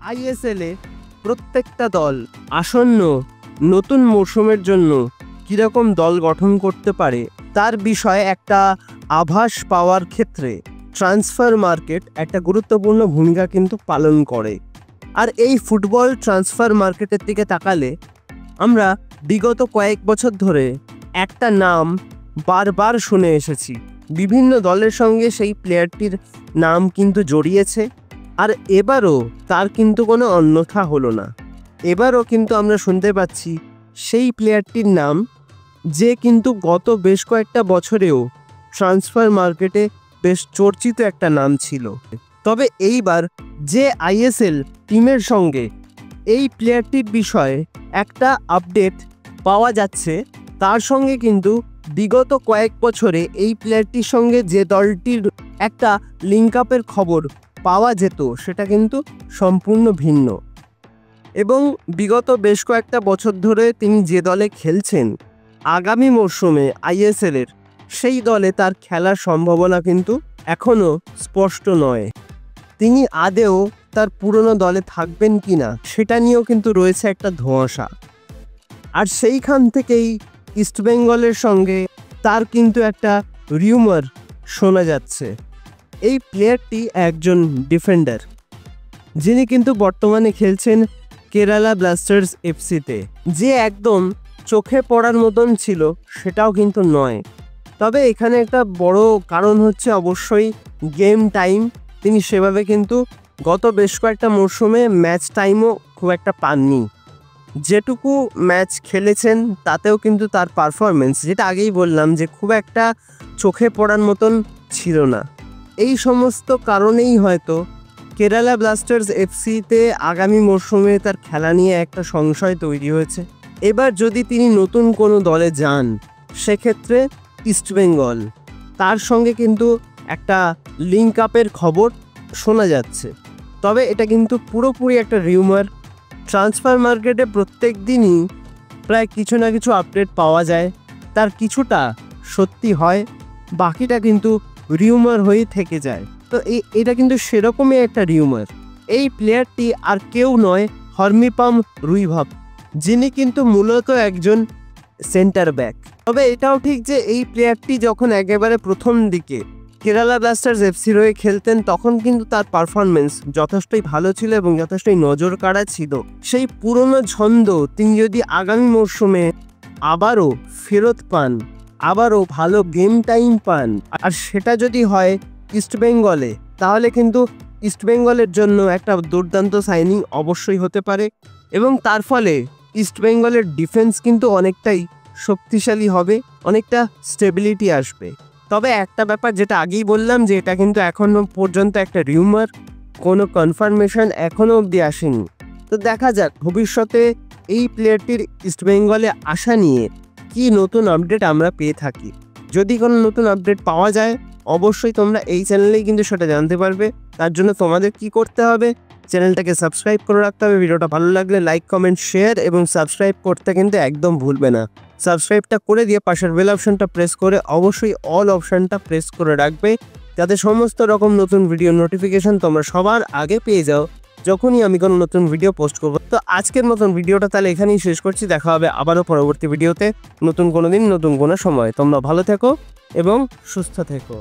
আইএসএলে প্রত্যেকটা দল আসন্ন নতুন মরশুমের জন্য কীরকম দল গঠন করতে পারে তার বিষয়ে একটা আভাস পাওয়ার ক্ষেত্রে ট্রান্সফার মার্কেট একটা গুরুত্বপূর্ণ ভূমিকা কিন্তু পালন করে। আর এই ফুটবল ট্রান্সফার মার্কেটের দিকে তাকালে আমরা বিগত কয়েক বছর ধরে একটা নাম বারবার শুনে এসেছি, বিভিন্ন দলের সঙ্গে সেই প্লেয়ারটির নাম কিন্তু জড়িয়েছে। আর এবারও তার কিন্তু কোনো অন্যথা হলো না। এবারও কিন্তু আমরা শুনতে পাচ্ছি সেই প্লেয়ারটির নাম, যে কিন্তু গত বেশ কয়েকটা বছরেও ট্রান্সফার মার্কেটে বেশ চর্চিত একটা নাম ছিল। তবে এইবার যে আইএসএল টিমের সঙ্গে এই প্লেয়ারটির বিষয়ে একটা আপডেট পাওয়া যাচ্ছে, তার সঙ্গে কিন্তু বিগত কয়েক বছরে এই প্লেয়ারটির সঙ্গে যে দলটির একটা লিঙ্ক আপের খবর পাওয়া যেত সেটা কিন্তু সম্পূর্ণ ভিন্ন। এবং বিগত বেশ কয়েকটা বছর ধরে তিনি যে দলে খেলছেন, আগামী মরশুমে আইএসএলের সেই দলে তার খেলার সম্ভাবনা কিন্তু এখনও স্পষ্ট নয়। তিনি আদেও তার পুরনো দলে থাকবেন কি না সেটা নিয়েও কিন্তু রয়েছে একটা ধোঁয়াশা। আর সেইখান থেকেই ইস্টবেঙ্গলের সঙ্গে তার কিন্তু একটা রিউমার শোনা যাচ্ছে। এই প্লেয়ারটি একজন ডিফেন্ডার, যিনি কিন্তু বর্তমানে খেলছেন কেরালা ব্লাস্টার্স এফসিতে। যে একদম চোখে পড়ার মতন ছিল সেটাও কিন্তু নয়। তবে এখানে একটা বড় কারণ হচ্ছে অবশ্যই গেম টাইম। তিনি সেভাবে কিন্তু গত বেশ কয়েকটা মরশুমে ম্যাচ টাইমও খুব একটা পাননি। যেটুকু ম্যাচ খেলেছেন তাতেও কিন্তু তার পারফরমেন্স, যেটা আগেই বললাম, যে খুব একটা চোখে পড়ার মতন ছিল না। এই সমস্ত কারণেই হয়তো কেরালা ব্লাস্টার্স এফসিতে আগামী মরশুমে তার খেলা নিয়ে একটা সংশয় তৈরি হয়েছে। এবার যদি তিনি নতুন কোনো দলে যান, সেক্ষেত্রে ইস্টবেঙ্গল তার সঙ্গে কিন্তু একটা লিঙ্ক আপের খবর শোনা যাচ্ছে। তবে এটা কিন্তু পুরোপুরি একটা রিউমার। ট্রান্সফার মার্কেটে প্রত্যেক দিনই প্রায় কিছু না কিছু আপডেট পাওয়া যায়, তার কিছুটা সত্যি হয়, বাকিটা কিন্তু রিউমার হয়ে থেকে যায়। তো এটা কিন্তু সেরকমই একটা রিউমার। এই প্লেয়ারটি আর কেউ নয়, হর্মিপাম রুইভাব, যিনি কিন্তু মূলত একজন সেন্টার ব্যাক। তবে এটাও ঠিক যে এই প্লেয়ারটি যখন একেবারে প্রথম দিকে কেরালা ব্লাস্টার্স এফসির হয়ে খেলতেন, তখন কিন্তু তার পারফরমেন্স যথেষ্টই ভালো ছিল এবং যথেষ্টই নজর কাড়া ছিল। সেই পুরনো ছন্দ তিনি যদি আগামী মরশুমে আবারও ফেরত পান, আবারও ভালো গেম টাইম পান, আর সেটা যদি হয় ইস্টবেঙ্গলে, তাহলে কিন্তু ইস্টবেঙ্গলের জন্য একটা দুর্দান্ত সাইনিং অবশ্যই হতে পারে। এবং তার ফলে ইস্টবেঙ্গলের ডিফেন্স কিন্তু অনেকটাই শক্তিশালী হবে, অনেকটা স্টেবিলিটি আসবে। তবে একটা ব্যাপার, যেটা আগেই বললাম, যে এটা কিন্তু এখনও পর্যন্ত একটা রিউমার, কোনো কনফার্মেশন এখনও অবধি আসেনি। তো দেখা যাক ভবিষ্যতে এই প্লেয়ারটির ইস্টবেঙ্গলে আসা নিয়ে কি নতুন আপডেট আমরা পেয়ে থাকি। যদি কোনো নতুন আপডেট পাওয়া যায়, অবশ্যই তোমরা এই চ্যানেলেই কিন্তু সেটা জানতে পারবে। তার জন্য তোমাদের কি করতে হবে, চ্যানেলটাকে সাবস্ক্রাইব করে রাখতে হবে। ভিডিওটা ভালো লাগলে লাইক, কমেন্ট, শেয়ার এবং সাবস্ক্রাইব করতে কিন্তু একদম ভুলবে না। সাবস্ক্রাইবটা করে দিয়ে পাশের বেল অপশনটা প্রেস করে অবশ্যই অল অপশনটা প্রেস করে রাখবে, যাতে সমস্ত রকম নতুন ভিডিও নোটিফিকেশন তোমরা সবার আগে পেয়ে যাও যখনই আমি কোনো নতুন ভিডিও পোস্ট করবো। তো আজকের মতন ভিডিওটা তাহলে এখানেই শেষ করছি। দেখা হবে আবারও পরবর্তী ভিডিওতে, নতুন কোনো দিন, নতুন কোনো সময়। তোমরা ভালো থেকো এবং সুস্থ থেকো।